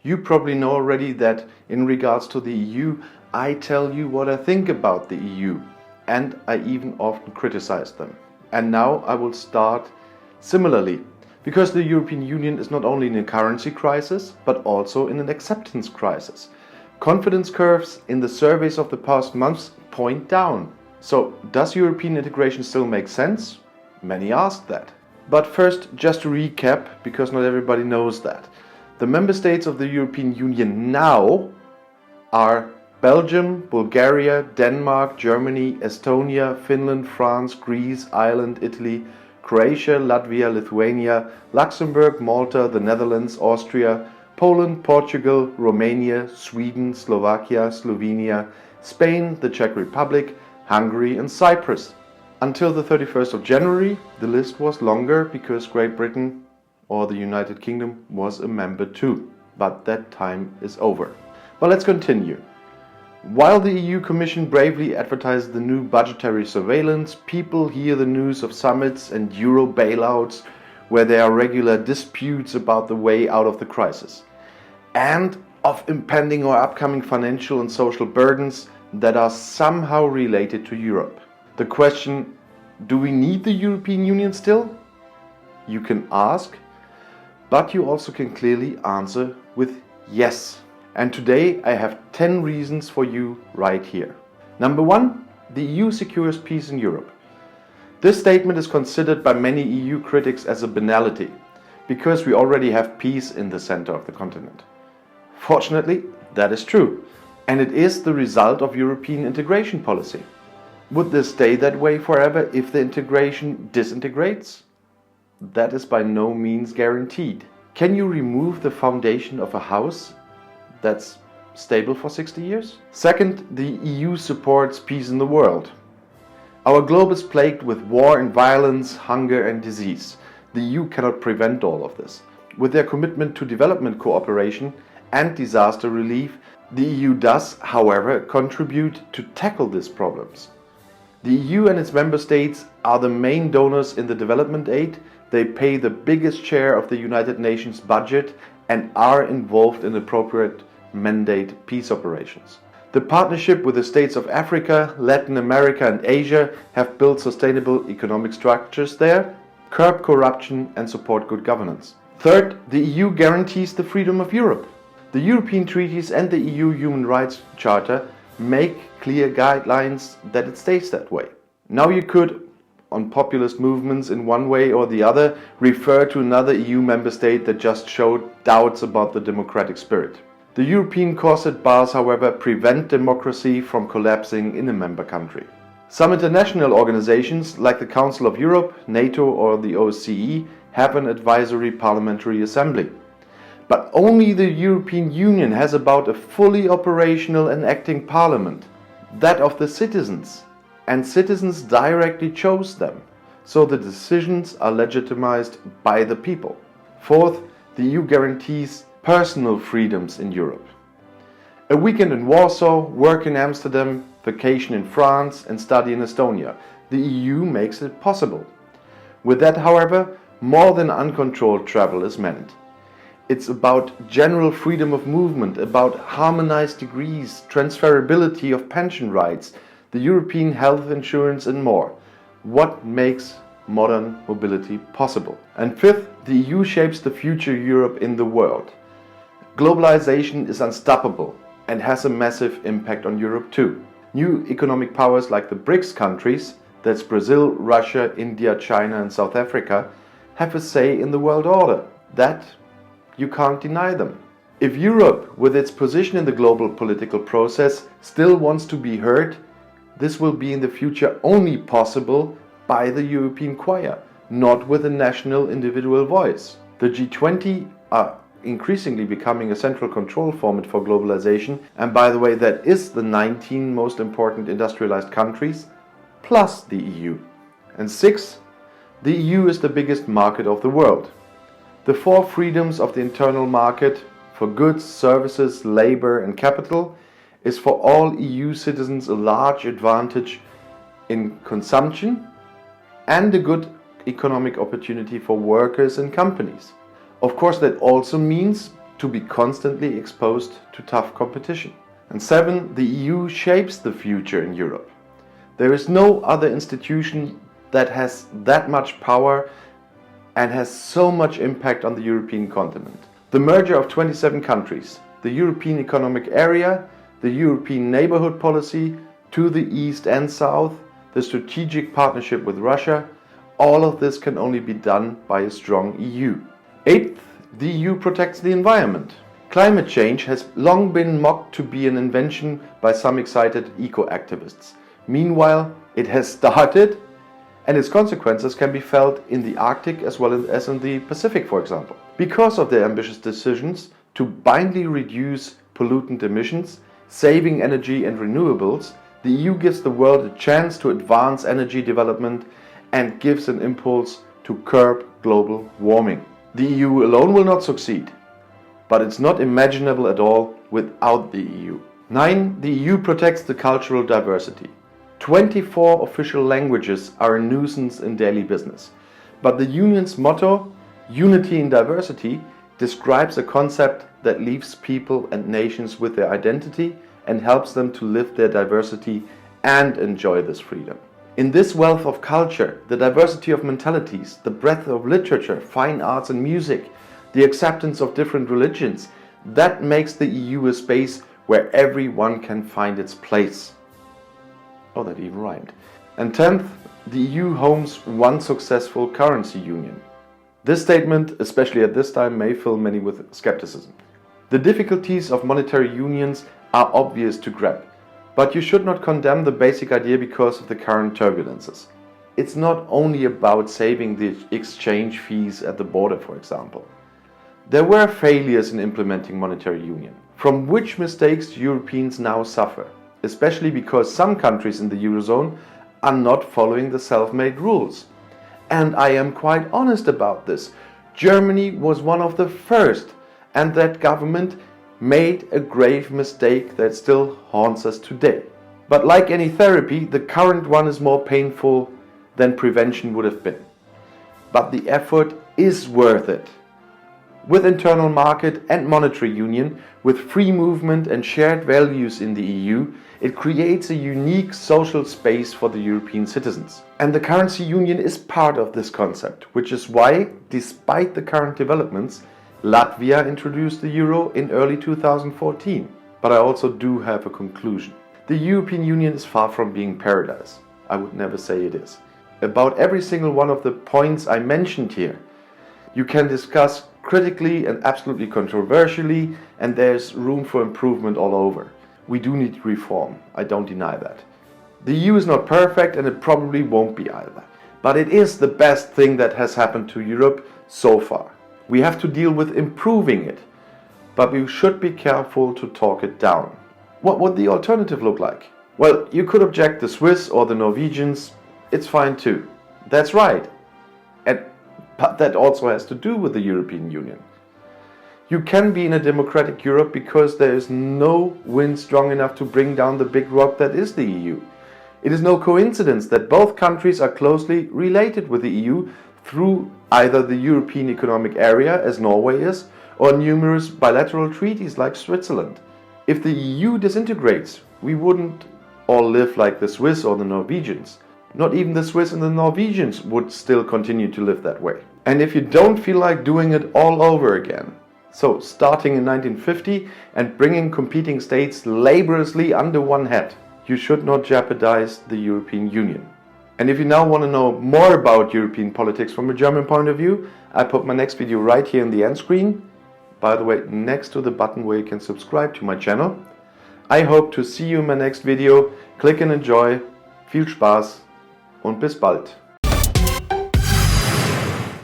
You probably know already that in regards to the EU, I tell you what I think about the EU, and I even often criticize them. And now I will start similarly, because the European Union is not only in a currency crisis, but also in an acceptance crisis. Confidence curves in the surveys of the past months point down. So, does European integration still make sense? Many ask that. But first, just to recap, because not everybody knows that. The member states of the European Union now are Belgium, Bulgaria, Denmark, Germany, Estonia, Finland, France, Greece, Ireland, Italy, Croatia, Latvia, Lithuania, Luxembourg, Malta, the Netherlands, Austria, Poland, Portugal, Romania, Sweden, Slovakia, Slovenia, Spain, the Czech Republic, Hungary and Cyprus. Until the 31st of January, the list was longer because Great Britain or the United Kingdom was a member too. But that time is over. But let's continue. While the EU Commission bravely advertises the new budgetary surveillance, people hear the news of summits and euro bailouts where there are regular disputes about the way out of the crisis, and of impending or upcoming financial and social burdens that are somehow related to Europe. The question, do we need the European Union still? You can ask, but you also can clearly answer with yes. And today I have 10 reasons for you right here. Number 1, the EU secures peace in Europe. This statement is considered by many EU critics as a banality, because we already have peace in the center of the continent. Fortunately, that is true, and it is the result of European integration policy. Would this stay that way forever if the integration disintegrates? That is by no means guaranteed. Can you remove the foundation of a house that's stable for 60 years? Second, the EU supports peace in the world. Our globe is plagued with war and violence, hunger and disease. The EU cannot prevent all of this. With their commitment to development cooperation and disaster relief, the EU does, however, contribute to tackle these problems. The EU and its member states are the main donors in the development aid. They pay the biggest share of the United Nations budget and are involved in appropriate mandate peace operations. The partnership with the states of Africa, Latin America and Asia have built sustainable economic structures there, curb corruption and support good governance. Third, the EU guarantees the freedom of Europe. The European treaties and the EU Human Rights Charter make clear guidelines that it stays that way. Now you could, on populist movements in one way or the other, refer to another EU member state that just showed doubts about the democratic spirit. The European corset bars, however, prevent democracy from collapsing in a member country. Some international organizations, like the Council of Europe, NATO or the OSCE, have an advisory parliamentary assembly. But only the European Union has about a fully operational and acting parliament, that of the citizens, and citizens directly chose them, so the decisions are legitimized by the people. Fourth, the EU guarantees personal freedoms in Europe. A weekend in Warsaw, work in Amsterdam, vacation in France and study in Estonia. The EU makes it possible. With that, however, more than uncontrolled travel is meant. It's about general freedom of movement, about harmonized degrees, transferability of pension rights, the European health insurance and more. What makes modern mobility possible? And fifth, the EU shapes the future Europe in the world. Globalization is unstoppable and has a massive impact on Europe too. New economic powers like the BRICS countries, that's Brazil, Russia, India, China and South Africa, have a say in the world order. That you can't deny them. If Europe, with its position in the global political process, still wants to be heard, this will be in the future only possible by the European choir, not with a national individual voice. The G20 are increasingly becoming a central control format for globalization, and by the way, that is the 19 most important industrialized countries, plus the EU. And 6, the EU is the biggest market of the world. The 4 freedoms of the internal market for goods, services, labor and capital is for all EU citizens a large advantage in consumption and a good economic opportunity for workers and companies. Of course, that also means to be constantly exposed to tough competition. And 7, the EU shapes the future in Europe. There is no other institution that has that much power and has so much impact on the European continent. The merger of 27 countries, the European Economic Area, the European Neighbourhood Policy to the east and south, the strategic partnership with Russia, all of this can only be done by a strong EU. 8th, the EU protects the environment. Climate change has long been mocked to be an invention by some excited eco-activists. Meanwhile, it has started, and its consequences can be felt in the Arctic as well as in the Pacific, for example. Because of their ambitious decisions to blindly reduce pollutant emissions, saving energy and renewables, the EU gives the world a chance to advance energy development and gives an impulse to curb global warming. The EU alone will not succeed, but it's not imaginable at all without the EU. 9. The EU protects the cultural diversity. 24 official languages are a nuisance in daily business, but the Union's motto, Unity in Diversity, describes a concept that leaves people and nations with their identity and helps them to live their diversity and enjoy this freedom. In this wealth of culture, the diversity of mentalities, the breadth of literature, fine arts and music, the acceptance of different religions, that makes the EU a space where everyone can find its place. Oh, that even rhymed. And 10th, the EU homes one successful currency union. This statement, especially at this time, may fill many with skepticism. The difficulties of monetary unions are obvious to grab, but you should not condemn the basic idea because of the current turbulences. It's not only about saving the exchange fees at the border, for example. There were failures in implementing monetary union, from which mistakes Europeans now suffer, especially because some countries in the Eurozone are not following the self-made rules. And I am quite honest about this. Germany was one of the first, and that government made a grave mistake that still haunts us today. But like any therapy, the current one is more painful than prevention would have been. But the effort is worth it. With internal market and monetary union, with free movement and shared values in the EU, it creates a unique social space for the European citizens. And the currency union is part of this concept, which is why, despite the current developments, Latvia introduced the euro in early 2014. But I also do have a conclusion. The European Union is far from being paradise. I would never say it is. About every single one of the points I mentioned here, you can discuss critically and absolutely controversially, and there's room for improvement all over. We do need reform, I don't deny that. The EU is not perfect and it probably won't be either. But it is the best thing that has happened to Europe so far. We have to deal with improving it, but we should be careful to talk it down. What would the alternative look like? Well, you could object the Swiss or the Norwegians, it's fine too. That's right. But that also has to do with the European Union. You can be in a democratic Europe because there is no wind strong enough to bring down the big rock that is the EU. It is no coincidence that both countries are closely related with the EU through either the European Economic Area, as Norway is, or numerous bilateral treaties like Switzerland. If the EU disintegrates, we wouldn't all live like the Swiss or the Norwegians. Not even the Swiss and the Norwegians would still continue to live that way. And if you don't feel like doing it all over again, so starting in 1950 and bringing competing states laboriously under one head, you should not jeopardize the European Union. And if you now want to know more about European politics from a German point of view, I put my next video right here in the end screen. By the way, next to the button where you can subscribe to my channel. I hope to see you in my next video. Click and enjoy. Viel Spaß und bis bald.